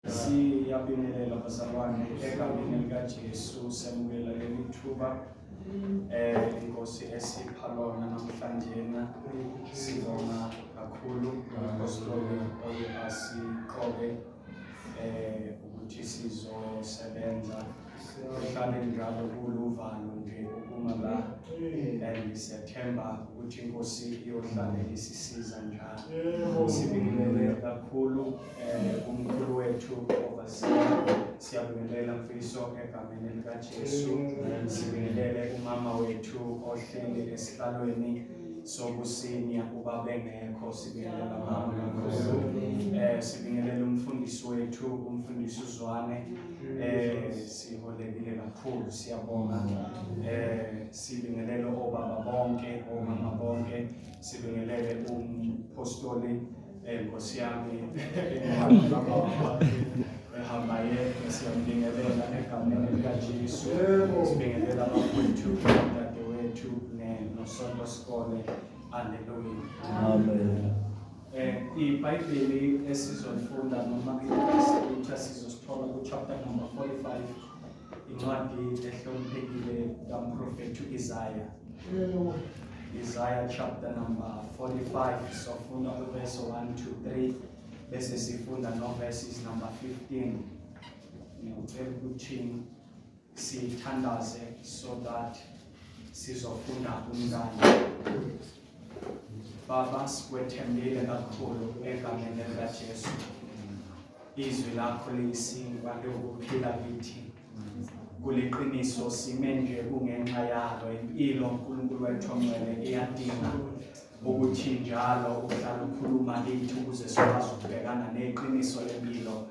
Siyabingelela bazalwane egameni likaJesu semukela leli thuba inkosi esipha lona namhlanje sibonga kakhulu apostoli asiqobe ukuthi sizosebenza uhlale njalo kuluvalo nje ukuma la September ukuthi inkosi iyohlale isisiza njalo sibingelela kakhulu umkhulu wethu siyabingelela mfiso egameni likaJesu sibingelele umama wethu ohleli esihlalweni sokusinya uba bengekho sibingelela mama kakhulu sibingelela umfundisi wethu umfundisi uZwane siholekile kakhulu siyabonga sibingelele obaba bonke omama bonke sibingelele umpostoli Nkosi yami ehamba yedwa siyambingelela egameni likaJesu sibingelela abafowethu dadewethu nosonto sikole haleluya amen iBhayibheli esizolifunda noma iscripture sizosithola kuchapter number 45 incwadi ehloniphekile kaMprofethi Isaiah Isaiah chapter number 45 sifunda verse 1 to 3 bese sifunda no verses number 15 ngicela ukuthi sithandaze so that sizofunda umngane Baba sikwethembile kakhulu egameni likaJesu izwi lakho liyisinga lokuphila kithi kuliqiniso sime nje kungenxa yalo impilo uNkulunkulu wethu ongcwele iyadinga ukuthi njalo uhlala ukhuluma kithi ukuze sikwazi ukubhekana neqiniso lempilo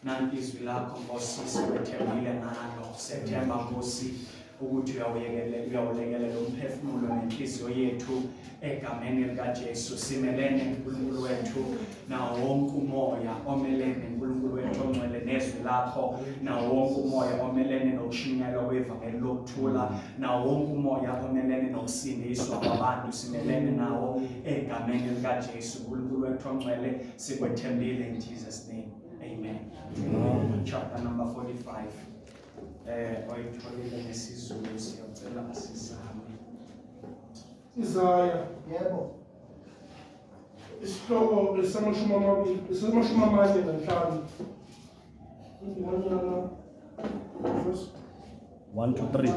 nanti izwi lakho Nkosi sikwethembile ngalo September Nkosi ukuthi uyawulekelela umphefumulo nenhliziyo yethu egameni likaJesu simelene uNkulunkulu wethu nawo wonke umoya omelene uNkulunkulu wethu ongcwele nezwi lakho nawo wonke umoya omelene nokushinyelwa kwevangeli lokuthula nawo wonke umoya omelene nokusindiswa kwabantu simelene nawo egameni likaJesu uNkulunkulu wethu ongcwele sikwethembile in Jesus name amen chapter number 45 oyitholile ngesizulu siyacela asizame Isaiah yebo isihloko esamashumi amane nanhlanu ingonyana verse 1 to 3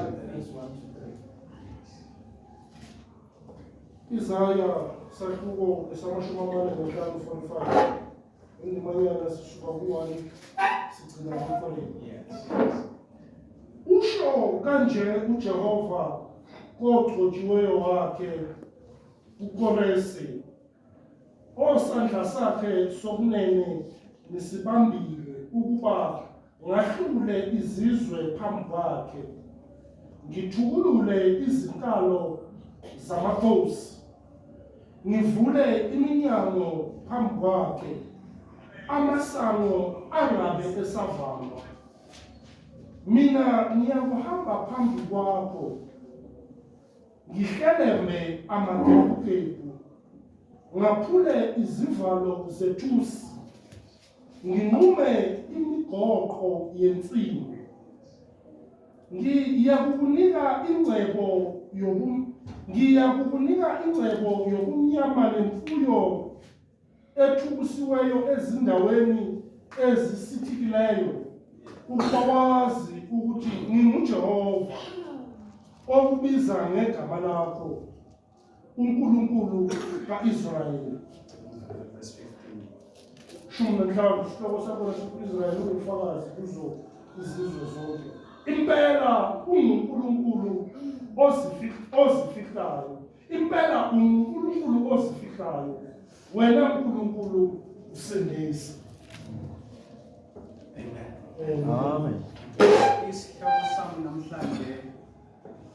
Isaiah sahluko esamashumi amane nanhlanu 45 ingonyana sisuka ku1 sigcina ku4 Usho kanje uJehova ogcotshiweyo wakhe uKoresi osandla sakhe sokunene nisibambile ukuba ngahlule izizwe phambi kwakhe ngithukulule izinkalo zamakhosi ngivule iminyango phambi kwakhe amasango angabe esavalwa Mina ngiyakuhamba phambi kwakho ngihlelembe amagebugebu ngaphule izivalo zethusi nginqume imigoqo yensimbi ngiyakukunika ingcebo yobumnyama nemfuyo ethukusiweyo ezindaweni ezisithikileyo ukwazi ukuthi nginguJehova okubiza ngegama lakho uNkulunkulu kaIsrayeli verse 15 Shumenhlalo isihloko sakho Israyeli ungufakazi kuzo izizwe zonke impela uNkulunkulu ozifihlayo impela uNkulunkulu ozifihlayo wena uNkulunkulu usindisa Amen. Isihloko sami namhlanje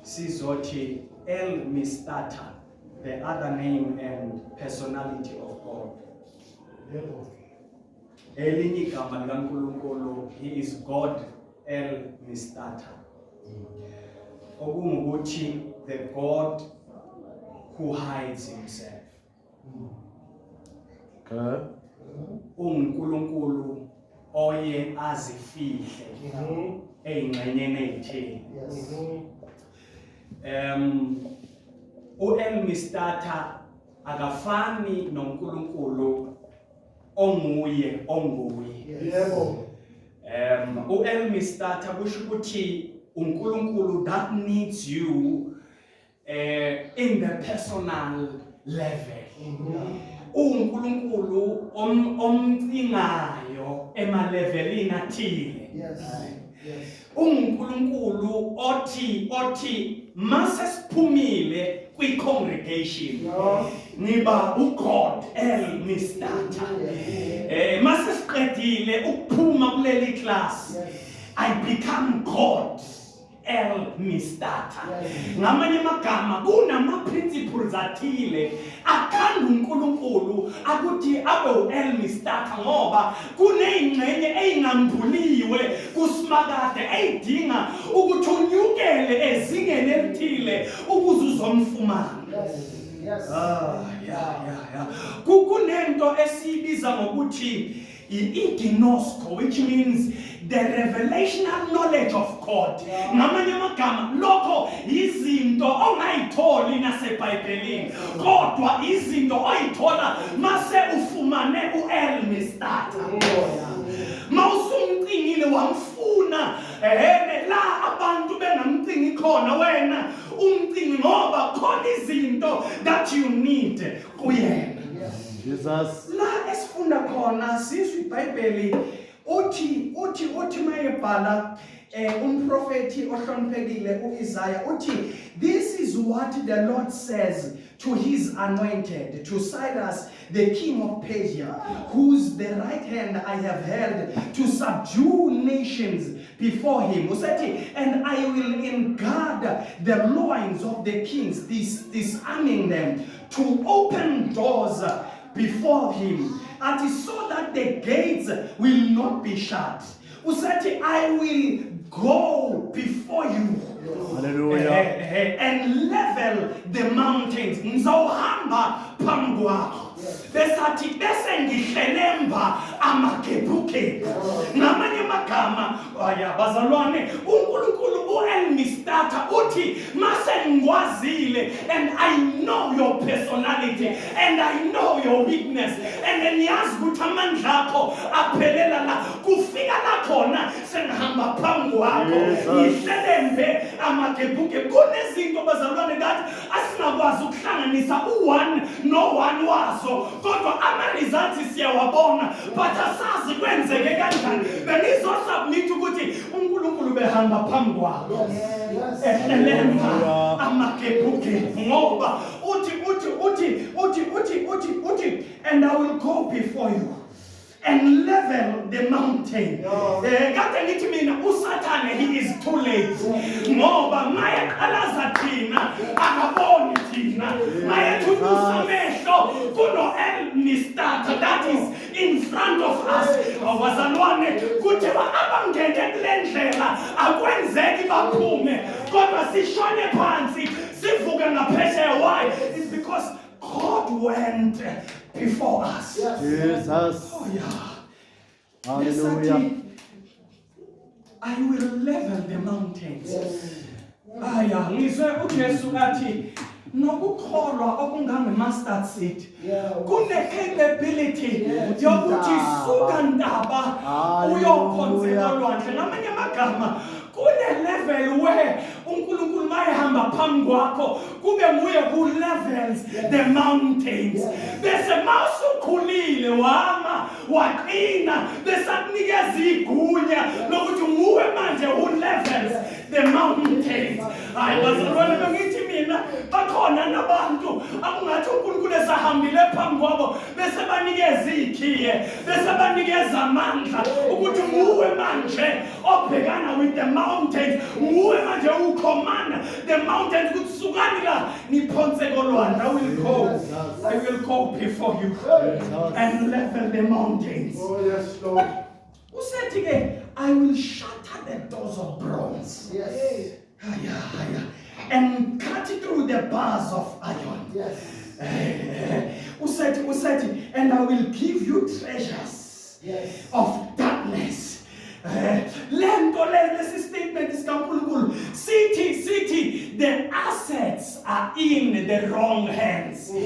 sizothi El Mistata, the other name and personality of God. Elinye igama likaNkulunkulu, he is God El Mistata. Okungukuthi the God who hides himself. Okay. uNkulunkulu oye azifihle eyingxenyeni ezithile. uElmistata akafani noNkulunkulu onguye. Yebo. uElmistata kusho ukuthi uNkulunkulu that needs you in the personal level. uNkulunkulu omcingayo emalevelini athile. uNkulunkulu othi mase siphumile kwi-congregation niba uGod Elmistata. Mase siqedile ukuphuma kuleli class, I become God Elmistata. Ngamanye amagama kunama-principles athile akhanda uNkulunkulu akuthi abe uElmistata ngoba kuneyingxenye eyingambuliwe kusimakade eyidinga ukuthi unyukele ezingeni elithile ukuze uzomfumana. Kunento esiyibiza ngokuthi i-ignosko, which means the revelational knowledge of God. Ngamanye amagama lokho izinto ongayitholi naseBhayibhelini kodwa izinto oyithola mase ufumane uElmistata. Mawusumcingile wamfuna la abantu bengamcingi khona wena umcingi ngoba khona izinto that you need kuyena. Jesus. La esifunda khona sizwe iBhayibheli uthi mayebhala umprofeti ohloniphekile uIsaiah uthi, this is what the Lord says to his anointed, to Cyrus the king of Persia, whose the right hand I have held to subdue nations before him. And I will guard the loins of the kings, disarming them, to open doors before him, and so that the gates will not be shut. I will go before you. Hallelujah. And level the mountains. Ngizawuhamba phambi kwakho. Besathi bese ngihlelemba amagebhugebhu. Ngamanye amagama bazalwane uNkulunkulu uElmistata uthi mase ngwazile and I know your personality and I know your weakness and niyazi ukuthi amandla akho aphelela la kufika la khona sengihamba phambi kwakho ngihlelembe amagebhugebhu. Kunezinto bazalwane that asingakwazi ukuhlanganisa u1 no1 wazo kodwa ama-results siyawabona but asazi kwenzeke kanjani. Benizosubmit ukuthi uNkulunkulu behamba phambi kwakho ehlelemba amagebhugebhu ngoba uthi and I will go before you and level the mountain. Kade ngithi mina uSathane he is too late ngoba maye qalaza thina akaboni thina maye thunusa amehlo kunoElmistata that is in front of us. Bazalwane kuthiwa abangene kule ndlela akwenzeki baphume kodwa sishone phansi sivuke ngaphesheya. Why? It's because God went before us. Jesus. Oh yeah. Hallelujah. I will level the mountains. Ngizwe uJesu athi nokukholwa okungange-mustard seed kune-capability yokuthi suka ndaba uyophonseka olwandle. Ngamanye amagama kune-level where uNkulunkulu mayehamba phambi kwakho kube nguye who levels the mountains. Bese mawusukhulile wama waqina bese akunikeza igunya lokuthi nguwe manje who levels the mountains. Hayi bazalwane bengithi mina bakhona nabantu akungathi uNkulunkulu esahambile phambi kwabo bese banikeza ikhiye bese banikeza amandla ukuthi nguwe manje obhekana with the mountains, nguwe manje ucommand the mountains ukuthi sukani la niphonse kolwandle. I will go before you and level the mountains. Oh yes, Lord. Usethi ke I will shatter the doors of bronze. Yes. And cut through the bars of iron. Yes. Usethi, and I will give you treasures of darkness. kaNkulunkulu sithi the assets are in the wrong hands. The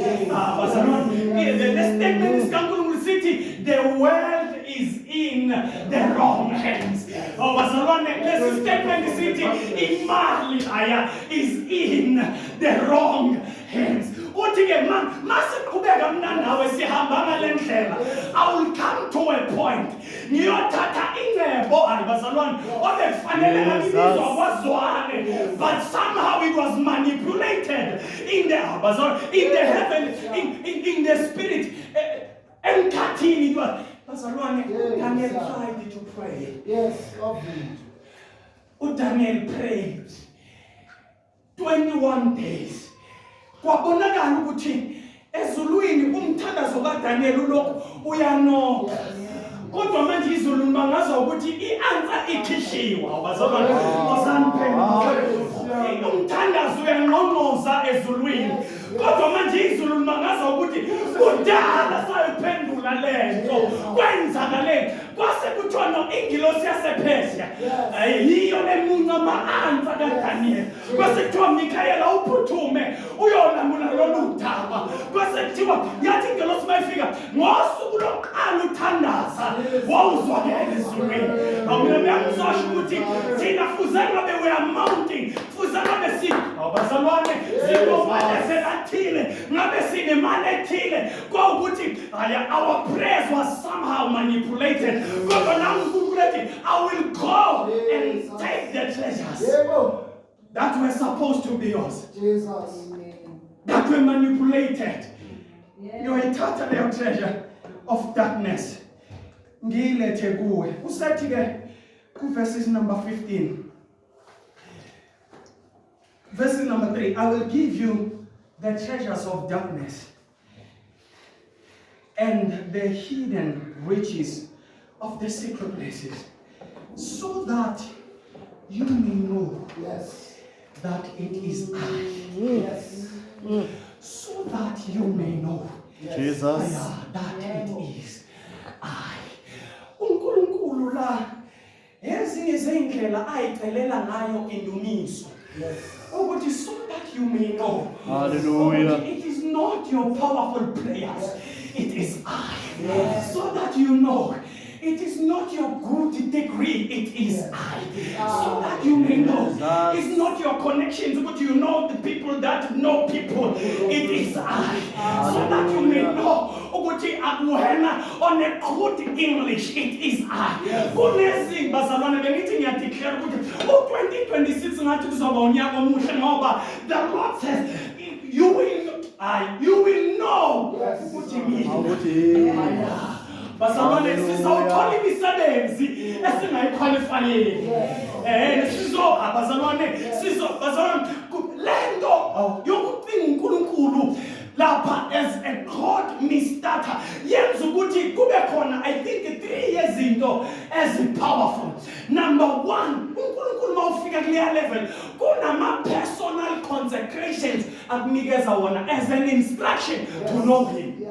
statement kaNkulunkulu sithi the wealth is in the wrong hands. The statement sithi imali aya is in the wrong hands. Uthi ke masiqhubeka mina nawe sihamba ngale ndlela, I will come to a point ngiyothatha ingcebo bazalwane obekufanele ngabizwa kwazwane, but somehow it was manipulated in the heaven, in the spirit, emkhathini. It was bazalwane. Daniel tried to pray. Yes, obviously. Daniel prayed 21 days. Kwabonakala ukuthi ezulwini umthandazo kaDaniel ulokhu uyanoka. Kodwa manje izulu mangaza ukuthi i-answer ikhishiwe. Abazalwane umthandazo uyangqongqoza ezulwini. Kodwa manje izulu mangaza ukuthi kudala sayiphendula lento. Kwenzakaleni kwase kuthiwa ingilosi yasePersia yiyo lemunye ama-answer kaDaniel. Kwase kuthiwa Mikayela uphuthume uyolamula lolu daba. Kwase kuthiwa yathi ingilosi mayifika ngosuku lokuqala uthandaza wawuzwakela ezulwini. Mina ngiyamzosha ukuthi thina fuzela we are mounting, fuzela besithi abazalwane singobalezelathile ngabe sinemali ethile kwawukuthi our prayers was somehow manipulated. Kodwa naNkulunkulu ethi I will go and take the treasures that were supposed to be yours, Jesus. that were manipulated. Yoyithatha leyo treasure of darkness ngiyilethe kuwe. Usethi ke ku verses number 15, verses number 3, I will give you the treasures of darkness and the hidden riches of the secret places, so that you may know that it is I. Yes. So that you may know Jesus. that it is I. uNkulunkulu la ezinye izindlela ayicelela ngayo indumiso. Ukuthi so that you may know. Hallelujah. It is not your powerful prayers. It is I. So that you know. It is not your good degree, it is I. So that you may know. It's not your connections, but you know the people that know people. It is I. So that you may know. On a good English, it is I. Kunezini bazalwane bengithi ngiyadeclare ukuthi 2026 ngathi kuzoba unyaka omuhle ngoba the Lord says you will know ukuthi mina bazalwane sizawuthola imisebenzi esingayiqualifyeli. Bazalwane lento yokucinga uNkulunkulu lapha as a God mistarter yenza ukuthi kube khona I think 3 yezinto powerful. Number 1, uNkulunkulu mawufika kuleya level kunama personal consecrations akunikeza wona as an instruction to know him.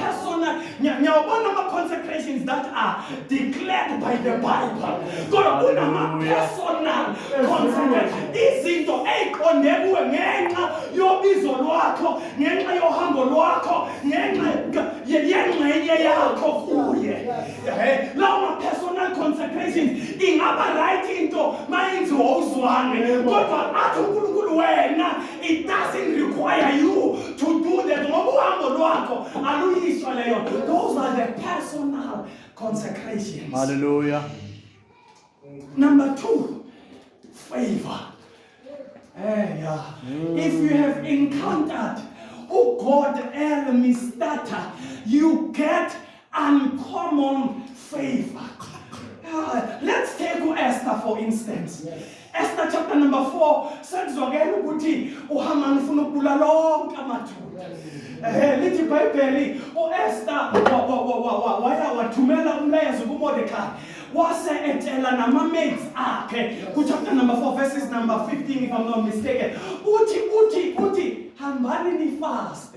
Personal, consecrations that are declared by the Bible. Personal consecration. Izinto eqonde kuwe ngenxa yobizo lwakho, ngenxa yohambo lwakho, ngenxa yengxenye yakho kuye. Lawo personal consecrations ingaba right into mayenziwa uzwane. Kodwa athi uNkulunkulu wena, it doesn't require you to do that. Ngoba uhambo lwakho aluyiswa leyo. Those are the personal consecrations. Hallelujah. Number 2, favor. If you have encountered God El Mistata, you get uncommon favor. Let's take Esther for instance. Esther chapter number 4 sekuzwakela ukuthi uHaman ufuna ukubulala lonke amathuna. Lithi iBhayibheli uEsther waya wathumela umlayezo kuMordecai wase etshela nama-maids akhe ku chapter number 4 verses number 15 if I'm not mistaken. Uthi hambani ni fast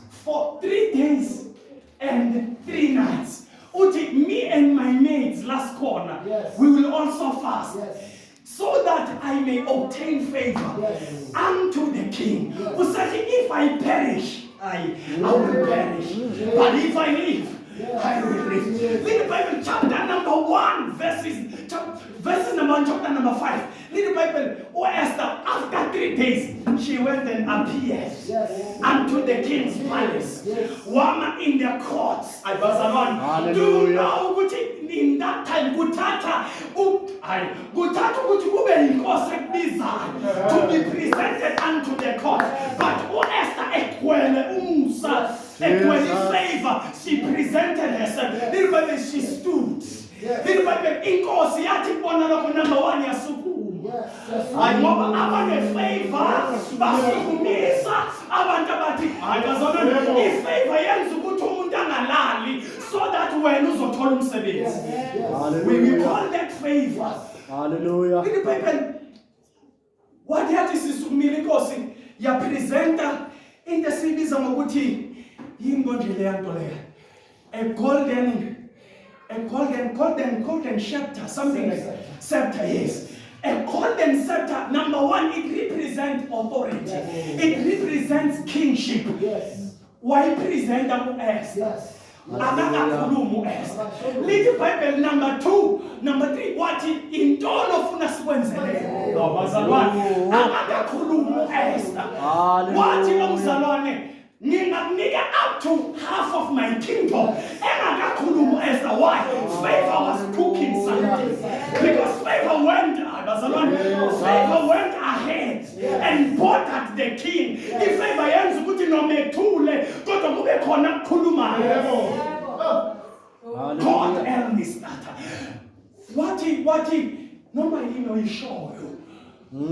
for 3 days and 3 nights. Uthi and my maids last corner, Yes. we will also fast. Yes. So that I may obtain favor Yes. unto the king. Yes. Who says, if I perish, I will perish. But if I live, I will live. Yes. Read the Bible, chapter number 1, verses number 1, chapter number 5. Read the Bible. Oh, Esther, after 3 days, she went and appeared Yes. unto the king's palace. Yes. One in the courts. I was alone. Do you Hallelujah. know ukuthi in that time kuthatha ukuthi kube inkosi ekubizayo to be presented unto the court. But Esther egcwele umusa, egcwele favor, she presented herself. Little baby, she stood. Little baby, inkosi yathi bona lokho number 1 yasukuma. Hayi ngoba abane-favor basukumisa abantu abathi hayi bazalwane, i-favor yenza ukuthi umuntu angalali so that wena uzothola umsebenzi. We call that favor. Hallelujah. In the Bible, what yathi sisukumile inkosi yapresenta into esiyibiza ngokuthi yinkonje leya nto leya, a golden scepter, something like that. Scepter, yes. A golden scepter, number 1, it represents authority. It represents kingship. Yes. Why present Esther? Yes. Akakakhuluma Esther. Little Bible number 2, number 3, what intolo ufuna sikwenzele. Bazalwane, akakakhuluma Esther. Wathi nomzalwane, ngingakunika up to half of my kingdom. Engakakhuluma Esther. Why? Favor was cooking something. Because favor went ahead and bought at the king. If favor yenza ukuthi nomethule kodwa kube khona ukukhulumayo. God help me starter. Wathi noma yini oyishoyo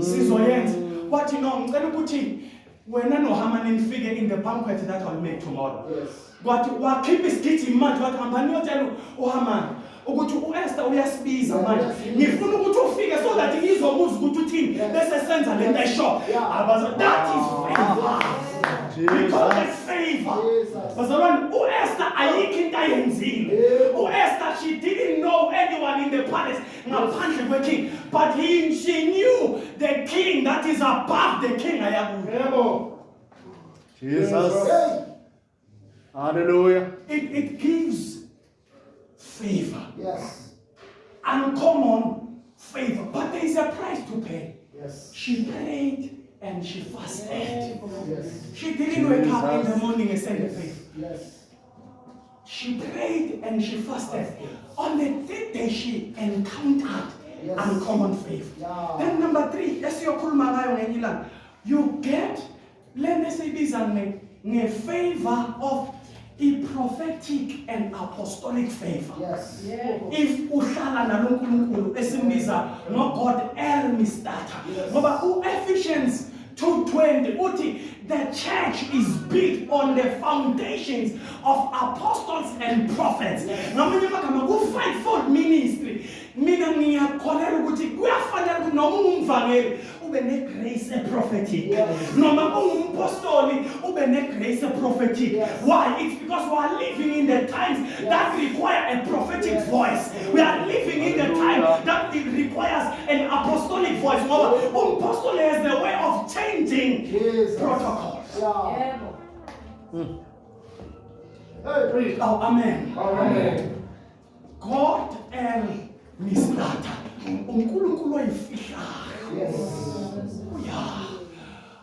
sizoyenza. Wathi no, ngicela ukuthi wena noHaman nifike in the banquet that I'll make tomorrow. Yes. Wakhipha isigithi imali wathi hamba niyotshela uHaman ukuthi uEsther uyasibiza manje. Ngifuna ukuthi ufike so that ngizobuza ukuthi uthini bese senza lento ayisho. That is favor. We call it favor. Bazalwane, uEsther ayikho into ayenzile. uEsther, she didn't know anyone in the palace ngaphandle kweking, but she knew the king that is above the king. Jesus. Hallelujah. It gives favor. Yes. Uncommon favor. But there is a price to pay. Yes. She prayed and she fasted. Yes. She didn't wake up in the morning and say the faith. Yes. She prayed and she fasted. On the 3rd day she encountered uncommon favor. Yeah. Then number 3, you get, let me say this, favor of the prophetic and apostolic favor. Yes. If uhlala nalonkulunkulu esimbiza no God help me starter. Ngoba Ephesians 2:20 uthi the church is built on the foundations of apostles and prophets. Ngamanye amagama ku fivefold ministry. Mina ngiyakholelwa ukuthi kuyafanele ukuthi noma ungumvangeli ube ne-grace prophetic. Noma ungumpostoli ube ne-grace prophetic. Why? It's because we are living in the times that require a prophetic voice. We are living in the time that it requires an apostolic voice. Apostle has the way of changing protocols. Yeah. Oh, amen. Amen. God and Mislata. uNkulunkulu oyifihlayo. Yes. Yeah.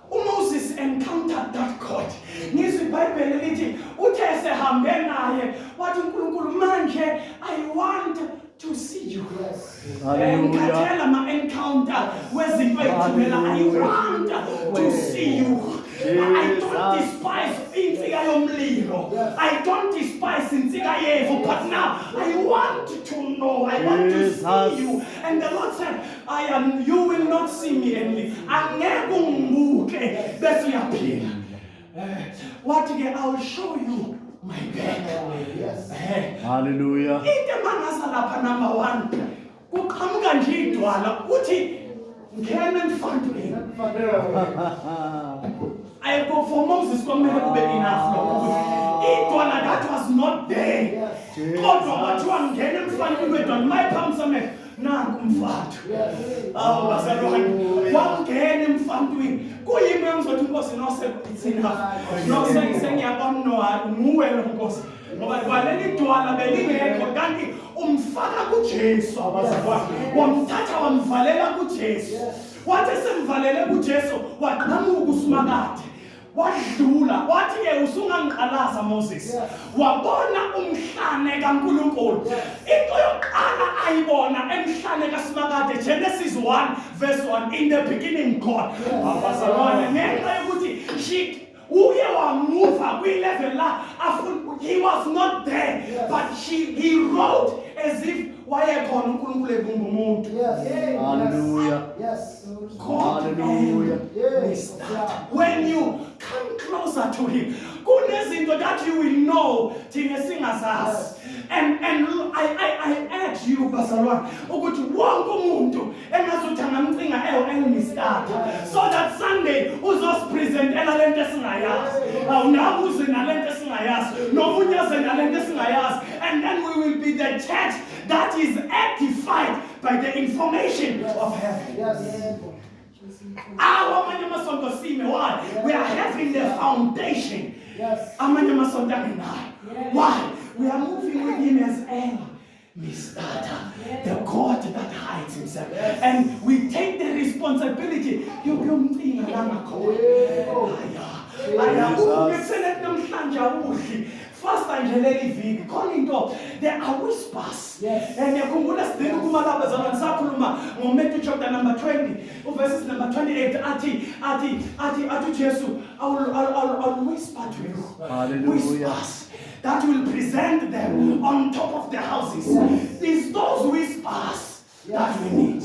Moses encountered that God. Ngizwe iBhayibheli lithi uthe sehambe naye wathi uNkulunkulu manje I want to see you. Yes. Ngikhathela ma-encounter wezinto ey'thumela I want to see you. I don't despise insika yomlilo. I don't despise insika yevu. But now I want to know. I want to see you. And the Lord said, you will not see me only. Angeke ungibuke bese uyaphila. Wathi ke I will show you my back. Yes. Hallelujah. Into mangasa lapha number 1. Kuqhamuka nje idwala uthi ngena emfantweni. I go for Moses kwamele kube enough lokho. Idwala that was not there. Kodwa kwathiwa ngene emfaneni wedwala mayiphamsamele nangu umfana. Awu bazalwane wangena emfaneni kuyimi engizothi inkosi no sengiyabona no nguwe lo nkosi ngoba kwaleli dwala belingekho kanti umfaka kuJesu abazalwane wamthatha wamvalela kuJesu wathi semvalele kuJesu waqhamuka uSimakade wadlula wathi ke usungangiqalaza Moses wabona umhlane kaNkulunkulu into yokuqala ayibona emhlane kaSimakade Genesis 1 verse 1 in the beginning God abazalwane ngenxa yokuthi uye wamuva kwi-level la he was not there but he wrote as if wayekhona uNkulunkulu ebumba umuntu. Hallelujah. Yes. Hallelujah. Yes. When you come closer to him, kunezinto that you will know thina singazazi. And I urge you bazalwane ukuthi wonke umuntu engazuthi angamcinga eLmistata so that Sunday uzosipresentela lento esingayazi awunabuze nalento esingayazi nomunyaze nalento esingayazi and then we will be the church that is edified by the information of heaven. Yes. Our Manyamasonto Sime, why? We are having the foundation. Yes. Amanyamasonto why? We are moving with him as Mistata, the God that hides himself. And we take the responsibility. First angeleli viki khona into there are whispers and yakhumbula sidinga kumalabazana sakhuluma ngoMatthew chapter number 20 verses number 28 athi Jesu I'll whisper to you. Hallelujah. Whispers that will present them on top of the houses. It's those whispers that we need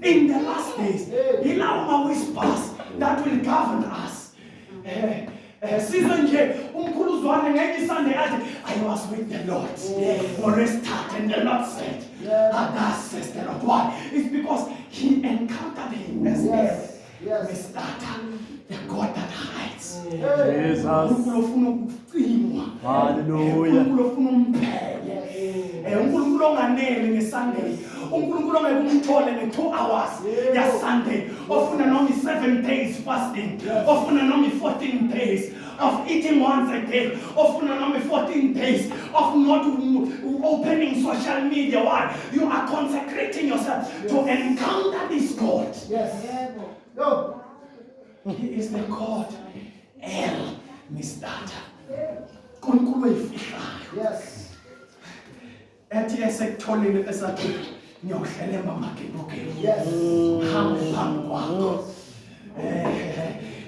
in the last days. Ilawuma whispers that will govern us. Season nje umkhuluzwane ngeke Sunday athi I was with the Lord for a start and the Lord said thus says the Lord. Why? It's because he encountered him as Mistata, the God that hides. Jesus. Hallelujah. uNkulunkulu onganele ngeSunday, uNkulunkulu ongekumthole nge2 hours ya Sunday, ofuna noma 7 days fasting, ofuna noma 14 days of eating once a day, ofuna noma 14 days of not opening social media. Why? You are consecrating yourself to encounter this God. Yes. No. He is the God Mistata. UNkulunkulu efihlayo. Yes. Ethi esekutholile esathi ngiyohlelemba amagebukeni. Yes. Hamba kwakho.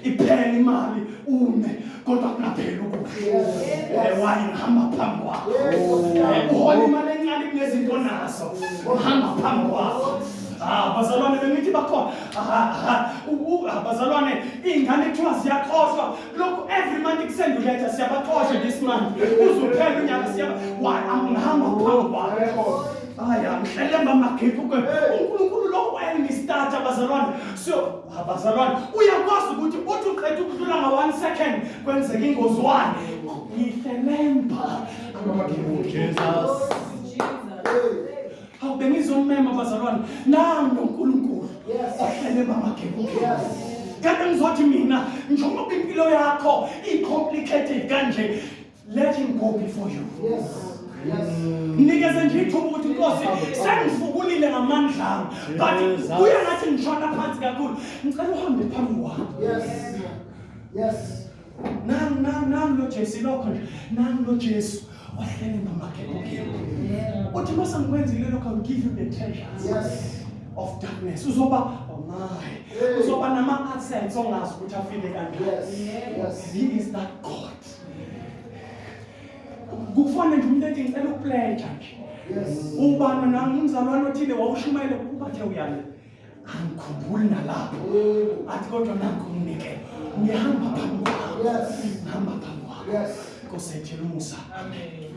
Iphela imali ume kodwa kunaphela ukudla. Wayihamba phambi kwakho. Uhola imali encane kunezinto nazo. Hamba phambi kwakho. Bazalwane bengithi bakhona bazalwane ingane ethiwa ziyakhohlwa lokho every month kusenda uletha siyabaxosha this month uzophela unyaka angihamba phambi kwakho mhlelemba amagebhu uNkulunkulu lo wayeMistata bazalwane so bazalwane uyakwazi ukuthi uthi uqeda ukudlula nga1 second kwenzeka ingozi wani ngihlelemba amagebhu. Jesus. How bengizomema bazalwane nangu uNkulunkulu ohlelemba amagebhu. Kanti ngizothi mina njengoba impilo yakho complicated kanje let him go before you. Yes. Nikeze nje ithuba ukuthi Nkosi sengifukulile ngamandla but kuya ngathi ngishona phansi kakhulu ngicela uhambe phambi kwami. Yes. Nang lo Jesu lokho nje nang lo Jesu ohlelemba amagebhu. Uthi mase ngikwenzile lokho I'll give you the treasures of darkness. Uzoba uzoba nama accents ongazi ukuthi afike kanjani. Yes. He is that God. Kufanele nje umuntu ethi ngicela ukupledge nje. Ubani nami umzalwane othile wawushumayele kubathe uyale. Angikhumbuli nalapho. Athi kodwa nanku nginikele. Ngihamba phambi kwakho. Ngihamba phambi kwakho. Nkosi ethu umusa. Amen.